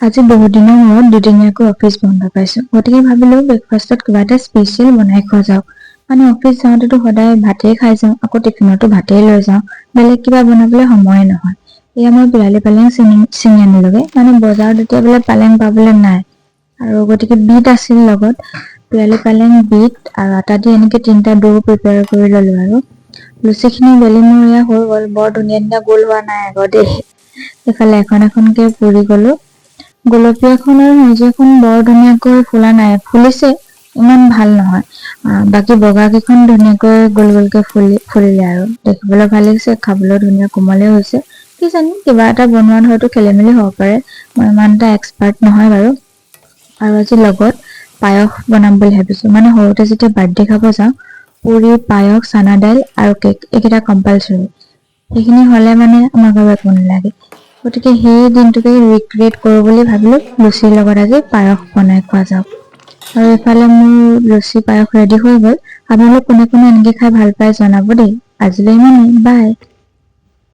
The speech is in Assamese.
আজি বহুত দিনৰ মূৰত দুদিনীয়াকৈ অফিচ বন্ধ পাইছো, গতিকে ভাবিলো ব্ৰেকফাষ্টত কিবা এটা স্পেচিয়েল বনাই খোৱা যাওক। মানে অফিচ যাওঁতেতো সদায় ভাতেই খাই যাওঁ, আকৌ টিফিনতো ভাতেই লৈ যাওঁ, বেলেগ কিবা বনাবলৈ সময়ে নহয়। এয়া মই পিৰালি পালেং চিঙি আনিলোগে, মানে বজাৰত এতিয়া বোলে পালেং পাবলৈ নাই। আৰু গতিকে বিট আছিল লগত, পিৰালি পালেং, বিট আৰু আটা দি এনেকে 3টা ডো প্ৰিপেয়াৰ কৰি ললো। আৰু লুচিখিনি বেলি মোৰ এয়া হৈ গল, বৰ ধুনীয়া গোল হোৱা নাই আকৌ দেই। এইফালে এখন এখনকে পুৰি গলো। গোলপীয়াখন আৰু নিজেখন বৰ ধুনীয়াকৈ ফুলা নাই, ফুলিছে ইমান ভাল নহয়। বাকী বগা কেইখন ধুনীয়াকৈ গোল গোলকে ফুলিলে আৰু দেখিবলৈ ভাল লাগিছে, খাবলৈ ধুনীয়া কোমলে হৈছে। কি জানি কিবা এটা বনোৱাত হয়তো খেলি মেলি হব পাৰে, মই ইমান এটা এক্সপাৰ্ট নহয় বাৰু। আৰু আজি লগত পায়স বনাম বুলি ভাবিছো, মানে সৰুতে যেতিয়া বাৰ্থডে খাব যাওঁ, পুৰি, পায়স, চানা দাইল আৰু কেক এইকেইটা কম্পালচৰি। সেইখিনি হলে মানে আমাক আৰু একো নালাগে। গতিকে সেই দিনটোকে ৰিক্ৰিয়েট কৰো বুলি ভাবিলো, লুচিৰ লগত আজি পায়স বনাই খোৱা যাওক। আৰু এইফালে মোৰ লুচি পায়স ৰেডি হৈ গল। আপোনালোক কোনে কোনে এনেকে খাই ভাল পায় জনাব দেই। আজিলৈ ইমানেই, বাই।